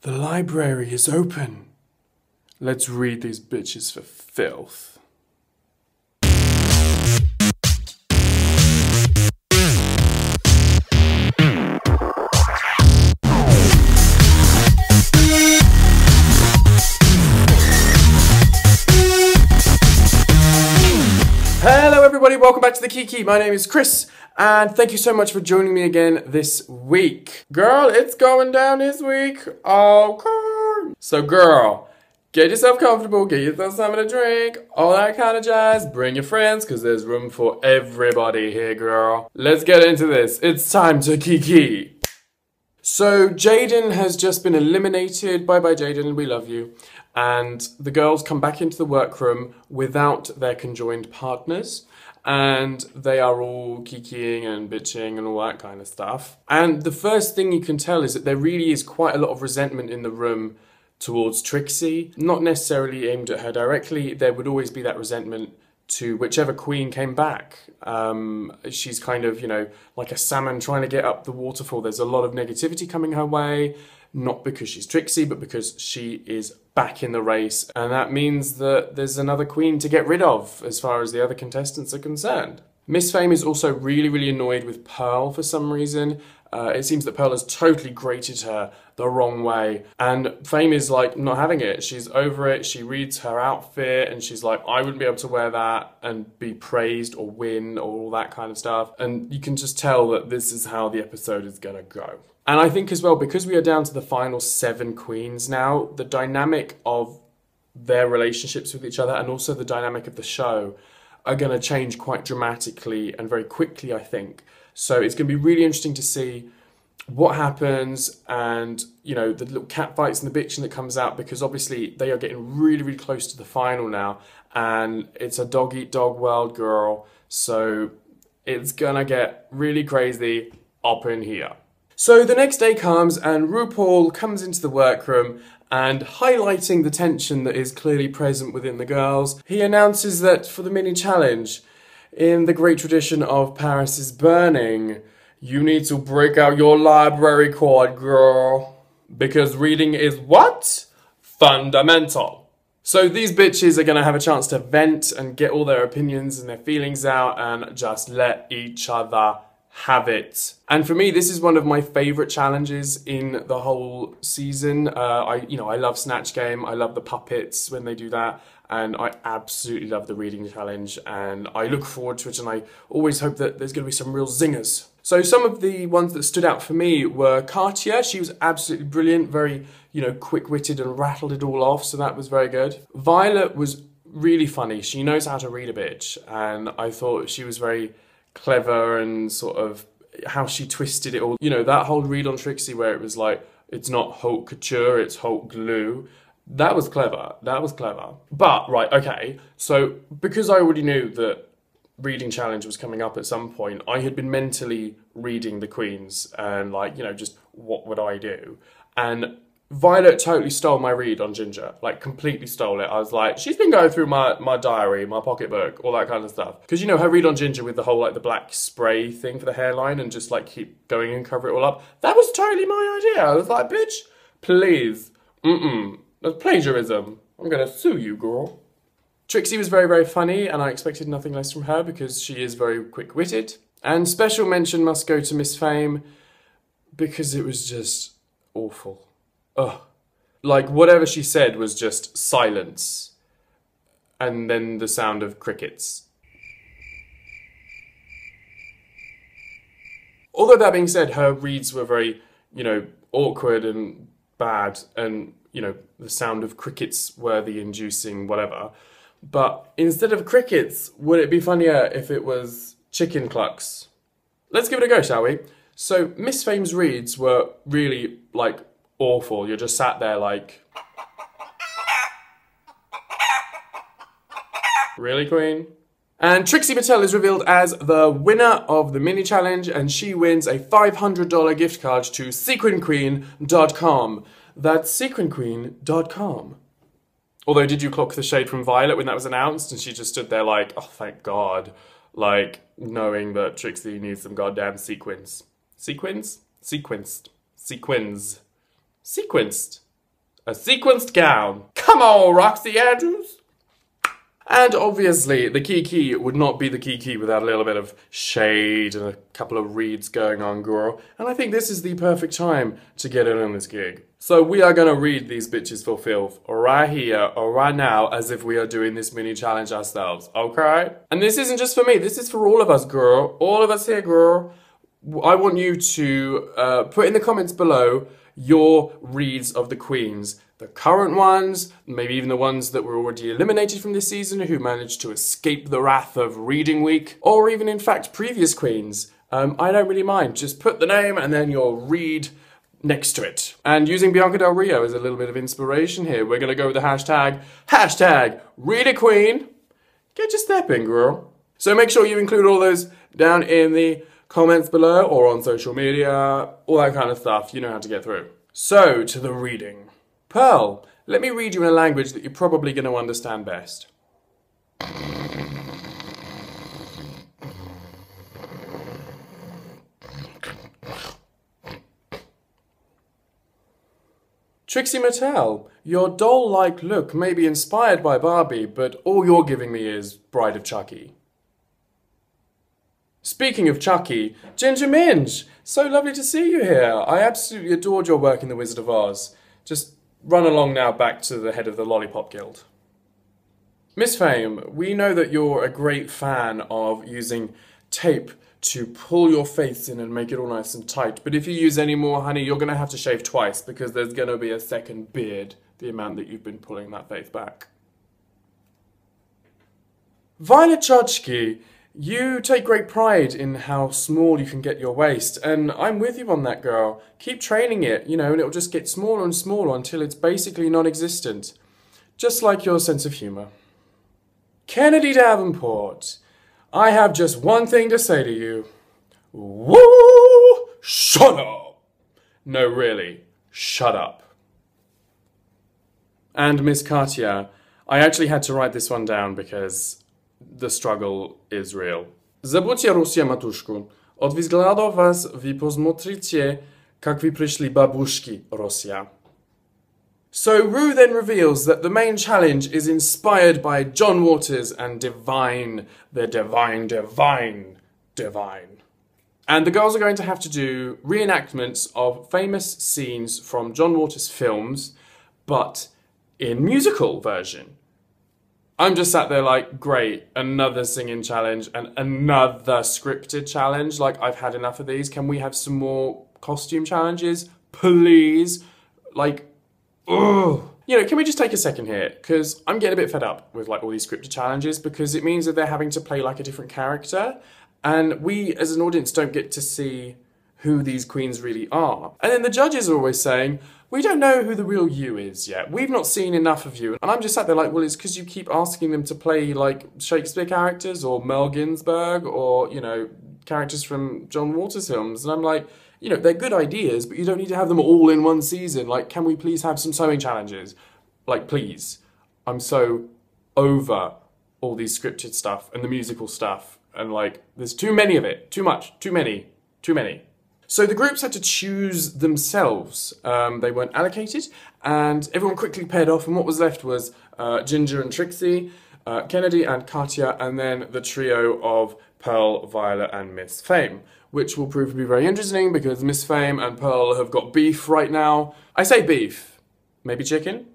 The library is open. Let's read these bitches for filth. Hello everybody, welcome back to the Kiki. My name is Chris, and thank you so much for joining me again this week. Girl, it's going down this week. Okay. So girl, get yourself comfortable, get yourself something to drink, all that kind of jazz. Bring your friends, because there's room for everybody here, girl. Let's get into this. It's time to Kiki. So Jaden has just been eliminated. Bye-bye Jaden, we love you. And the girls come back into the workroom without their conjoined partners. And they are all kikiing and bitching and all that kind of stuff. And the first thing you can tell is that there really is quite a lot of resentment in the room towards Trixie. Not necessarily aimed at her directly. There would always be that resentment to whichever queen came back. She's kind of, you know, like a salmon trying to get up the waterfall. There's a lot of negativity coming her way, not because she's Trixie, but because she is back in the race. And that means that there's another queen to get rid of as far as the other contestants are concerned. Miss Fame is also really annoyed with Pearl for some reason. It seems that Pearl has totally grated her the wrong way. And Fame is like not having it. She's over it. She reads her outfit and she's like, I wouldn't be able to wear that and be praised or win or all that kind of stuff. And you can just tell that this is how the episode is gonna go. And I think as well, because we are down to the final 7 queens now, the dynamic of their relationships with each other and also the dynamic of the show are going to change quite dramatically and very quickly, I think. So it's going to be really interesting to see what happens and, you know, the little cat fights and the bitching that comes out, because obviously they are getting really close to the final now, and it's a dog-eat-dog world, girl. So it's going to get really crazy up in here. So the next day comes and RuPaul comes into the workroom, and highlighting the tension that is clearly present within the girls, he announces that for the mini challenge, in the great tradition of Paris is Burning, you need to break out your library card, girl. Because reading is what? Fundamental. So these bitches are going to have a chance to vent and get all their opinions and their feelings out and just let each other have it. And for me, this is one of my favourite challenges in the whole season. I love Snatch Game. I love the puppets when they do that. And I absolutely love the reading challenge. And I look forward to it. And I always hope that there's going to be some real zingers. So some of the ones that stood out for me were Katya. She was absolutely brilliant. Very, you know, quick-witted and rattled it all off. So that was very good. Violet was really funny. She knows how to read a bitch. And I thought she was very clever, and sort of how she twisted it all. You know, that whole read on Trixie where it was like, it's not haute couture, it's haute glue. That was clever. That was clever. But, right, okay. So, because I already knew that reading challenge was coming up at some point, I had been mentally reading the queens and, like, you know, just what would I do? And Violet totally stole my read on Ginger, like completely stole it. I was like, she's been going through my diary, my pocketbook, all that kind of stuff. Because, you know, her read on Ginger with the whole, like, the black spray thing for the hairline and just, like, keep going and cover it all up. That was totally my idea. I was like, bitch, please. That's plagiarism. I'm going to sue you, girl. Trixie was very funny, and I expected nothing less from her because she is very quick-witted. And special mention must go to Miss Fame because it was just awful. Ugh. Like, whatever she said was just silence. And then the sound of crickets. Although that being said, her reads were very, you know, awkward and bad. And, you know, the sound of crickets worthy inducing whatever. But instead of crickets, would it be funnier if it was chicken clucks? Let's give it a go, shall we? So, Miss Fame's reads were really, like, awful. You're just sat there like, really, queen? And Trixie Mattel is revealed as the winner of the mini challenge, and she wins a $500 gift card to sequinqueen.com. That's sequinqueen.com. Although, did you clock the shade from Violet when that was announced? And she just stood there like, oh, thank God. Like, knowing that Trixie needs some goddamn sequins. Sequins? Sequenced. Sequins. Sequenced. A sequenced gown. Come on, Roxy Andrews. And obviously, the Kiki would not be the Kiki without a little bit of shade and a couple of reads going on, girl. And I think this is the perfect time to get in on this gig. So we are going to read these bitches for filth right here or right now as if we are doing this mini challenge ourselves, okay? And this isn't just for me, this is for all of us, girl. All of us here, girl. I want you to put in the comments below your reads of the queens. The current ones, maybe even the ones that were already eliminated from this season who managed to escape the wrath of reading week, or even in fact previous queens. I don't really mind. Just put the name and then your read next to it. And using Bianca Del Rio as a little bit of inspiration here, we're going to go with the hashtag read a queen. Get your step in, girl. So make sure you include all those down in the comments below or on social media, all that kind of stuff. You know how to get through. So, to the reading. Pearl, let me read you in a language that you're probably going to understand best. Trixie Mattel, your doll-like look may be inspired by Barbie, but all you're giving me is Bride of Chucky. Speaking of Chucky, Ginger Minge, so lovely to see you here. I absolutely adored your work in The Wizard of Oz. Just run along now back to the head of the Lollipop Guild. Miss Fame, we know that you're a great fan of using tape to pull your face in and make it all nice and tight, but if you use any more, honey, you're going to have to shave twice because there's going to be a second beard, the amount that you've been pulling that face back. Violet Chachki, you take great pride in how small you can get your waist, and I'm with you on that, girl. Keep training it, you know, and it'll just get smaller and smaller until it's basically non-existent. Just like your sense of humour. Kennedy Davenport, I have just one thing to say to you. Woo! Shut up! No, really, shut up. And Miss Katia, I actually had to write this one down because the struggle is real. Забудьте Русия, матушку. Od взглядов вас вы посмотрите, как вы пришли бабушки, Русия. So Ru then reveals that the main challenge is inspired by John Waters and Divine, the Divine. And the girls are going to have to do reenactments of famous scenes from John Waters films, but in musical version. I'm just sat there like, great, another singing challenge and another scripted challenge. Like, I've had enough of these. Can we have some more costume challenges? Please? Like, ugh. You know, can we just take a second here? Because I'm getting a bit fed up with like all these scripted challenges because it means that they're having to play like a different character. And we, as an audience, don't get to see who these queens really are. And then the judges are always saying, we don't know who the real you is yet. We've not seen enough of you. And I'm just sat there like, well, it's because you keep asking them to play like Shakespeare characters or Mel Ginsberg or, you know, characters from John Waters films. And I'm like, you know, they're good ideas, but you don't need to have them all in one season. Like, can we please have some sewing challenges? Like, please. I'm so over all these scripted stuff and the musical stuff. And like, there's too many of it. Too much. Too many. Too many. So the groups had to choose themselves. They weren't allocated, and everyone quickly paired off, and what was left was Ginger and Trixie, Kennedy and Katia, and then the trio of Pearl, Violet, and Miss Fame, which will prove to be very interesting because Miss Fame and Pearl have got beef right now. I say beef, maybe chicken?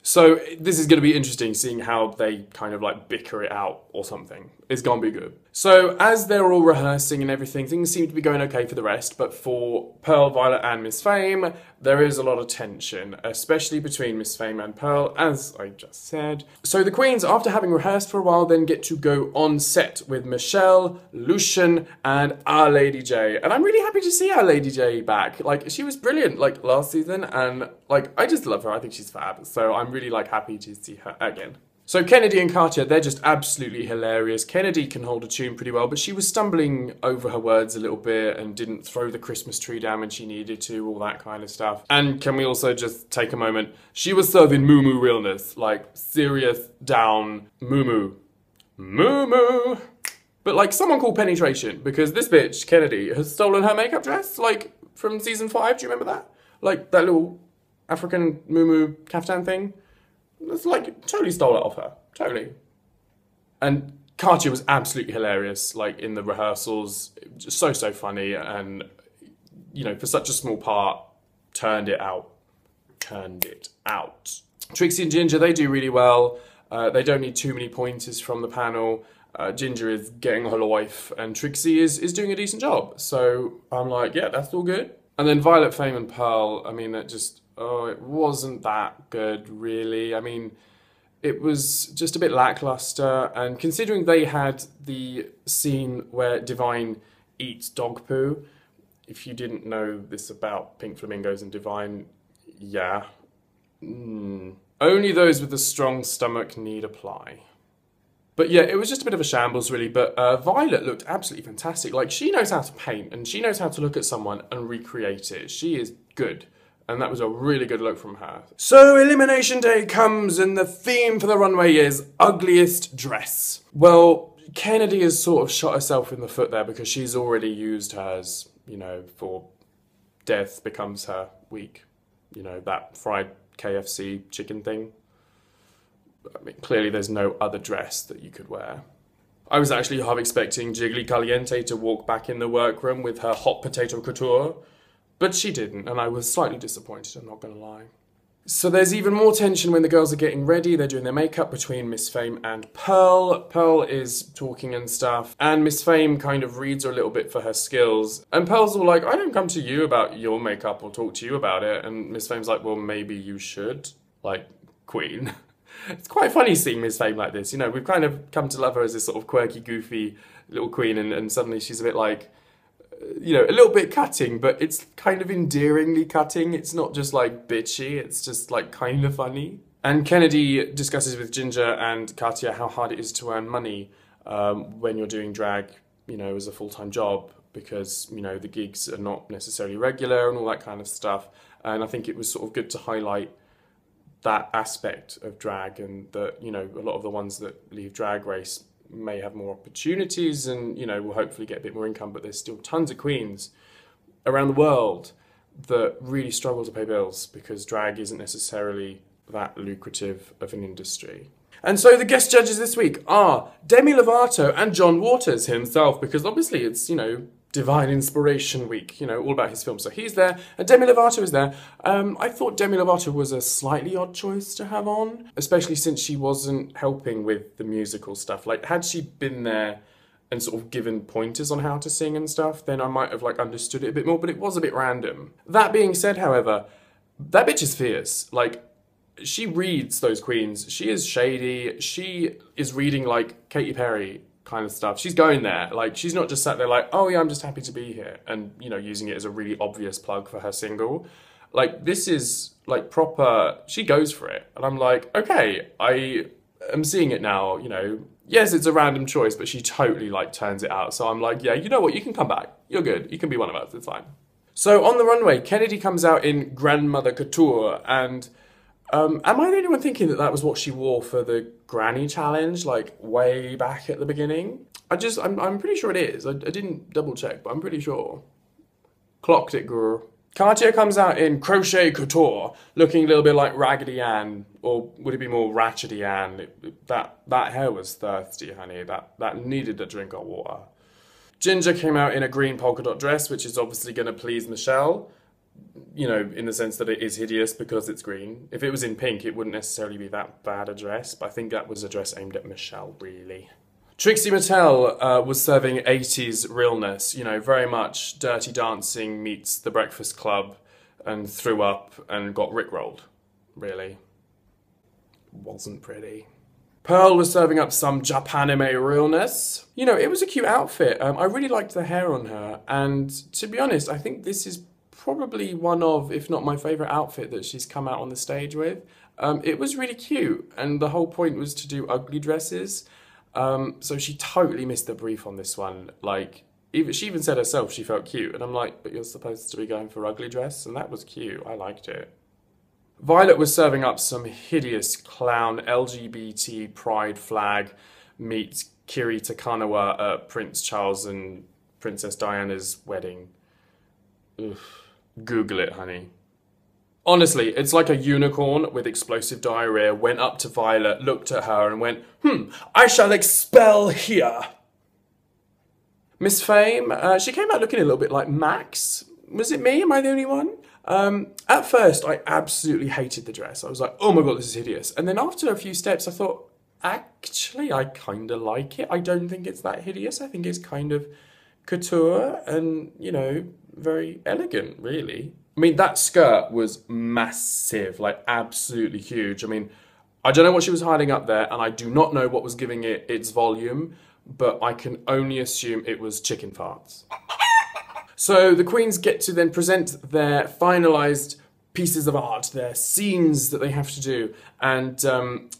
So this is going to be interesting seeing how they kind of like bicker it out or something. It's going to be good. So as they're all rehearsing and everything, things seem to be going okay for the rest, but for Pearl, Violet and Miss Fame, there is a lot of tension, especially between Miss Fame and Pearl, as I just said. So the queens, after having rehearsed for a while, then get to go on set with Michelle, Lucian and Our Lady J. And I'm really happy to see Our Lady J back. Like, she was brilliant like last season, and like, I just love her. I think she's fab. So I'm really like happy to see her again. So Kennedy and Katia, they're just absolutely hilarious. Kennedy can hold a tune pretty well, but she was stumbling over her words a little bit and didn't throw the Christmas tree down when she needed to, all that kind of stuff. And can we also just take a moment? She was serving moo-moo realness, like serious down moo-moo. Moo-moo. But like someone called penetration, because this bitch, Kennedy, has stolen her makeup dress, like from season 5, do you remember that? Like that little African muumuu kaftan thing. It's like, totally stole it off her. Totally. And Katya was absolutely hilarious, like in the rehearsals. Just so funny. And, you know, for such a small part, turned it out. Trixie and Ginger, they do really well. They don't need too many pointers from the panel. Ginger is getting her life, and Trixie is doing a decent job. So I'm like, yeah, that's all good. And then Violet, Fame and Pearl, I mean, it wasn't that good, really. I mean, it was just a bit lackluster, and considering they had the scene where Divine eats dog poo, if you didn't know this about Pink Flamingos and Divine, yeah. Only those with a strong stomach need apply. But yeah, it was just a bit of a shambles, really. But Violet looked absolutely fantastic. Like, she knows how to paint, and she knows how to look at someone and recreate it. She is good. And that was a really good look from her. So Elimination Day comes, and the theme for the runway is ugliest dress. Well, Kennedy has sort of shot herself in the foot there because she's already used hers, you know, for death becomes her week. You know, that fried KFC chicken thing. I mean, clearly there's no other dress that you could wear. I was actually half expecting Jiggly Caliente to walk back in the workroom with her hot potato couture, but she didn't, and I was slightly disappointed, I'm not gonna lie. So there's even more tension when the girls are getting ready. They're doing their makeup between Miss Fame and Pearl. Pearl is talking and stuff, and Miss Fame kind of reads her a little bit for her skills. And Pearl's all like, I don't come to you about your makeup or talk to you about it. And Miss Fame's like, well, maybe you should. Like, queen. It's quite funny seeing Miss Fame like this. You know, we've kind of come to love her as this sort of quirky, goofy little queen, and suddenly she's a bit like, you know, a little bit cutting, but it's kind of endearingly cutting. It's not just like bitchy, it's just like kind of funny. And Kennedy discusses with Ginger and Katya how hard it is to earn money when you're doing drag, you know, as a full-time job, because, you know, the gigs are not necessarily regular and all that kind of stuff. And I think it was sort of good to highlight that aspect of drag, and that, you know, a lot of the ones that leave Drag Race may have more opportunities and, you know, will hopefully get a bit more income, but there's still tons of queens around the world that really struggle to pay bills because drag isn't necessarily that lucrative of an industry. And so the guest judges this week are Demi Lovato and John Waters himself, because obviously it's, you know, Divine Inspiration Week, you know, all about his film. So he's there, and Demi Lovato is there. I thought Demi Lovato was a slightly odd choice to have on, especially since she wasn't helping with the musical stuff. Like, had she been there and sort of given pointers on how to sing and stuff, then I might have, like, understood it a bit more, but it was a bit random. That being said, however, that bitch is fierce. Like, she reads those queens. She is shady. She is reading, like, Katy Perry kind of stuff. She's going there. Like, she's not just sat there like, oh yeah, I'm just happy to be here, and, you know, using it as a really obvious plug for her single. Like, this is, like, proper, she goes for it. And I'm like, okay, I am seeing it now, you know. Yes, it's a random choice, but she totally, like, turns it out. So I'm like, yeah, you know what, you can come back. You're good. You can be one of us. It's fine. So on the runway, Kennedy comes out in Grandmother Couture, and am I the only one thinking that that was what she wore for the Granny Challenge, like, way back at the beginning? I'm pretty sure it is. I didn't double check, but I'm pretty sure. Clocked it, girl. Katya comes out in Crochet Couture, looking a little bit like Raggedy Ann, or would it be more Ratchety Ann? That hair was thirsty, honey. That needed a drink of water. Ginger came out in a green polka dot dress, which is obviously going to please Michelle. You know, in the sense that it is hideous because it's green. If it was in pink, it wouldn't necessarily be that bad a dress, but I think that was a dress aimed at Michelle, really. Trixie Mattel was serving 80s realness, you know, very much Dirty Dancing meets The Breakfast Club, and threw up and got rickrolled, really. Wasn't pretty. Pearl was serving up some Japanime realness. You know, it was a cute outfit. I really liked the hair on her, and to be honest, I think this is probably one of, if not my favourite outfit that she's come out on the stage with. It was really cute, and the whole point was to do ugly dresses. So she totally missed the brief on this one. Like, she even said herself she felt cute, and I'm like, but you're supposed to be going for ugly dress, and that was cute. I liked it. Violet was serving up some hideous clown LGBT pride flag meets Kiri Takanawa at Prince Charles and Princess Diana's wedding. Oof. Google it, honey. Honestly, it's like a unicorn with explosive diarrhea went up to Violet, looked at her and went, I shall expel here. Miss Fame, she came out looking a little bit like Max. Was it me? Am I the only one? At first, I absolutely hated the dress. I was like, oh my god, this is hideous. And then after a few steps, I thought, actually, I kind of like it. I don't think it's that hideous. I think it's kind of couture and, you know, very elegant, really. I mean, that skirt was massive, like absolutely huge. I mean, I don't know what she was hiding up there, and I do not know what was giving it its volume, but I can only assume it was chicken farts. So the queens get to then present their finalised pieces of art, their scenes that they have to do. And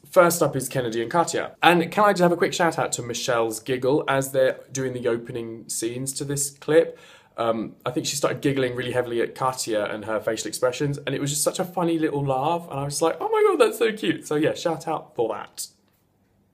first up is Kennedy and Katya. And can I just have a quick shout out to Michelle's giggle as they're doing the opening scenes to this clip. I think she started giggling really heavily at Katya and her facial expressions, and it was just such a funny little laugh, and I was like, oh my god, that's so cute. So yeah, shout out for that.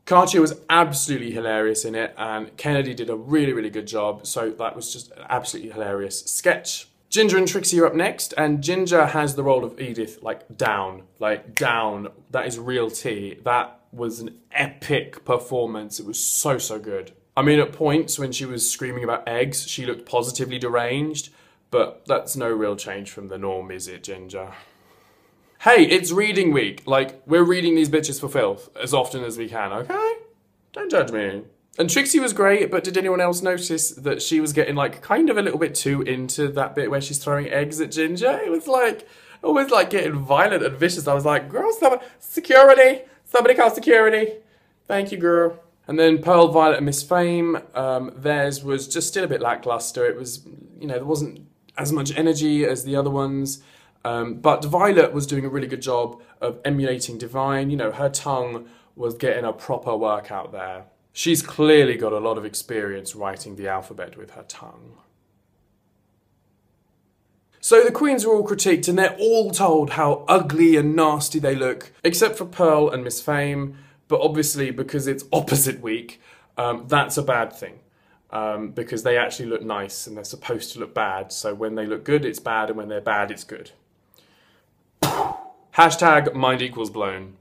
Katya was absolutely hilarious in it, and Kennedy did a really, really good job, so that was just an absolutely hilarious sketch. Ginger and Trixie are up next, and Ginger has the role of Edith, like down. That is real tea. That was an epic performance. It was so, so good. I mean, at points when she was screaming about eggs, she looked positively deranged, but that's no real change from the norm, is it, Ginger? Hey, it's reading week. Like, we're reading these bitches for filth as often as we can, okay? Don't judge me. And Trixie was great, but did anyone else notice that she was getting, like, kind of a little bit too into that bit where she's throwing eggs at Ginger? It was like, almost like getting violent and vicious. I was like, girl, security. Somebody call security. Thank you, girl. And then Pearl, Violet and Miss Fame, theirs was just still a bit lackluster. It was, you know, there wasn't as much energy as the other ones. But Violet was doing a really good job of emulating Divine. You know, her tongue was getting a proper workout there. She's clearly got a lot of experience writing the alphabet with her tongue. So the queens are all critiqued and they're all told how ugly and nasty they look, except for Pearl and Miss Fame. But obviously, because it's opposite week, that's a bad thing. Because they actually look nice and they're supposed to look bad. So when they look good, it's bad, and when they're bad, it's good. Hashtag mind equals blown.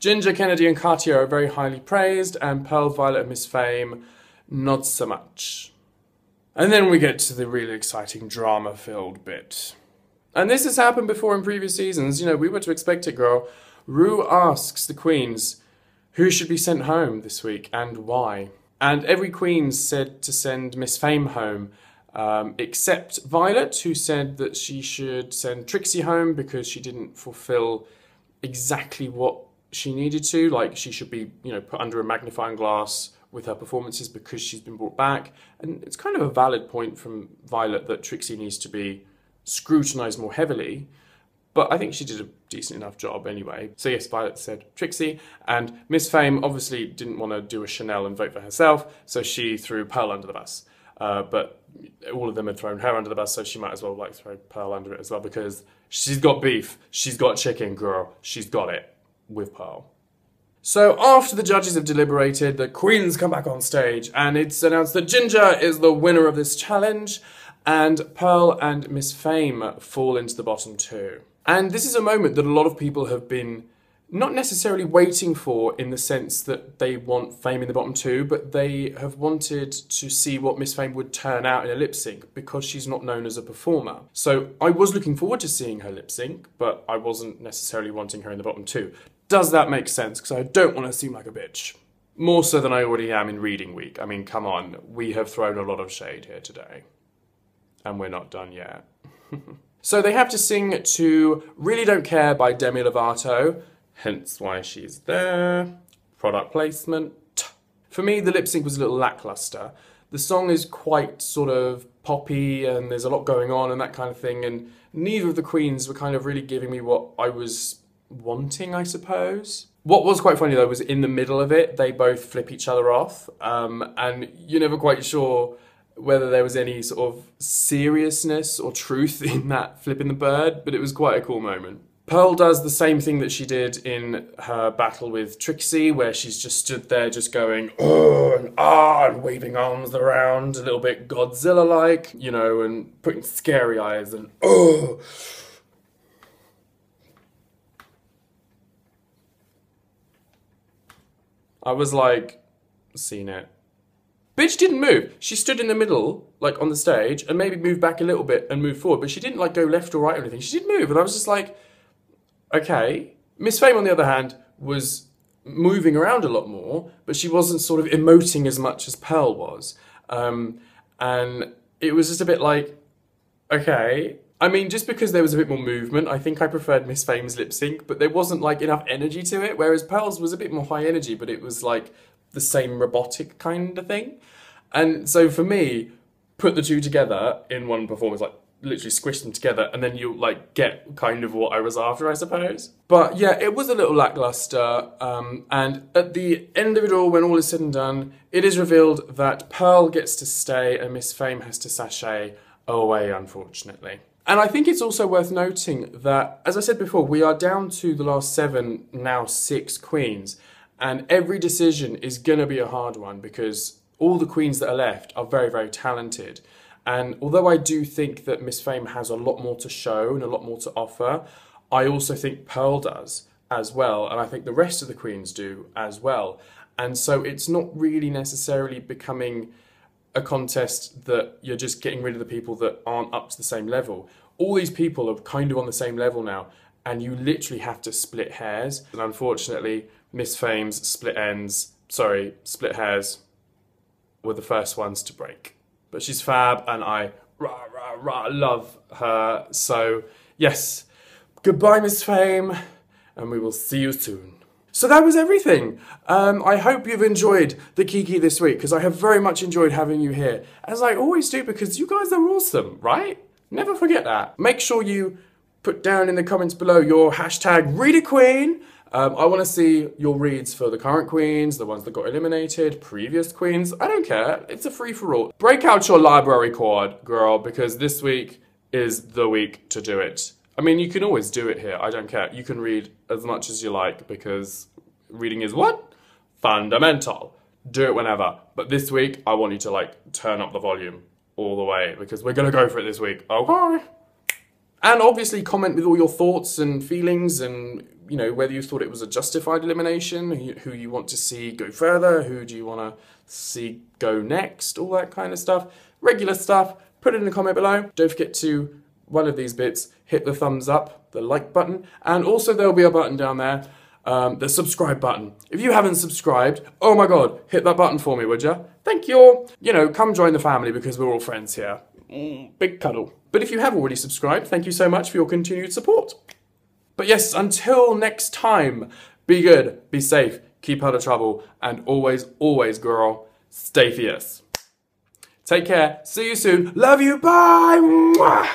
Ginger, Kennedy and Katya are very highly praised, and Pearl, Violet and Miss Fame, not so much. And then we get to the really exciting drama-filled bit. And this has happened before in previous seasons. You know, we were to expect it, girl. Rue asks the queens who should be sent home this week and why. And every queen said to send Miss Fame home, except Violet, who said that she should send Trixie home because she didn't fulfill exactly what she needed to. Like, she should be, you know, put under a magnifying glass with her performances because she's been brought back. And it's kind of a valid point from Violet that Trixie needs to be scrutinised more heavily. But I think she did a decent enough job anyway. So yes, Violet said Trixie, and Miss Fame obviously didn't want to do a Chanel and vote for herself, so she threw Pearl under the bus. But all of them had thrown her under the bus, so she might as well like throw Pearl under it as well, because she's got beef, she's got chicken, girl, she's got it with Pearl. So after the judges have deliberated, the queens come back on stage, and it's announced that Ginger is the winner of this challenge, and Pearl and Miss Fame fall into the bottom two. And this is a moment that a lot of people have been not necessarily waiting for, in the sense that they want Fame in the bottom two, but they have wanted to see what Miss Fame would turn out in a lip sync, because she's not known as a performer. So I was looking forward to seeing her lip sync, but I wasn't necessarily wanting her in the bottom two. Does that make sense? Because I don't want to seem like a bitch. More so than I already am in reading week. I mean, come on, we have thrown a lot of shade here today. And we're not done yet. So they have to sing to Really Don't Care by Demi Lovato, hence why she's there. Product placement. For me, the lip sync was a little lackluster. The song is quite sort of poppy and there's a lot going on and that kind of thing, and neither of the queens were kind of really giving me what I was wanting, I suppose. What was quite funny though was in the middle of it, they both flip each other off, and you're never quite sure whether there was any sort of seriousness or truth in that flipping the bird, but it was quite a cool moment. Pearl does the same thing that she did in her battle with Trixie, where she's just stood there just going, oh, and ah, and waving arms around, a little bit Godzilla-like, you know, and putting scary eyes and oh. I was like, seen it. Bitch didn't move. She stood in the middle, like on the stage, and maybe moved back a little bit and moved forward, but she didn't like go left or right or anything. She didn't move, and I was just like, okay. Miss Fame, on the other hand, was moving around a lot more, but she wasn't sort of emoting as much as Pearl was. And it was just a bit like, okay. I mean, just because there was a bit more movement, I think I preferred Miss Fame's lip sync, but there wasn't like enough energy to it, whereas Pearl's was a bit more high energy, but it was like the same robotic kind of thing. And so for me, put the two together in one performance, like literally squish them together, and then you'll like get kind of what I was after, I suppose. But yeah, it was a little lackluster. And at the end of it all, when all is said and done, it is revealed that Pearl gets to stay and Miss Fame has to sashay away, unfortunately. And I think it's also worth noting that, as I said before, we are down to the last 7, now 6 queens. And every decision is going to be a hard one because all the queens that are left are very, very talented. And although I do think that Miss Fame has a lot more to show and a lot more to offer, I also think Pearl does as well. And I think the rest of the queens do as well. And so it's not really necessarily becoming a contest that you're just getting rid of the people that aren't up to the same level. All these people are kind of on the same level now, and you literally have to split hairs. And unfortunately, Miss Fame's split hairs were the first ones to break. But she's fab, and I love her. So yes, goodbye Miss Fame, and we will see you soon. So that was everything. I hope you've enjoyed the Kiki this week, because I have very much enjoyed having you here, as I always do, because you guys are awesome, right? Never forget that. Make sure you put down in the comments below your hashtag Read a Queen. I want to see your reads for the current queens, the ones that got eliminated, previous queens. I don't care. It's a free-for-all. Break out your library card, girl, because this week is the week to do it. I mean, you can always do it here. I don't care. You can read as much as you like, because reading is what? Fundamental. Do it whenever. But this week, I want you to, like, turn up the volume all the way, because we're going to go for it this week. Okay? And obviously comment with all your thoughts and feelings, and, you know, whether you thought it was a justified elimination, who you want to see go further, who do you want to see go next, all that kind of stuff. Regular stuff. Put it in the comment below. Don't forget to, one of these bits, hit the thumbs up, the like button, and also there'll be a button down there, the subscribe button. If you haven't subscribed, oh my god, hit that button for me, would ya? Thank you. You know, come join the family, because we're all friends here. Big cuddle. But if you have already subscribed, thank you so much for your continued support. But yes, until next time, be good, be safe, keep out of trouble, and always, always, girl, stay fierce. Take care, see you soon, love you, bye! Mwah!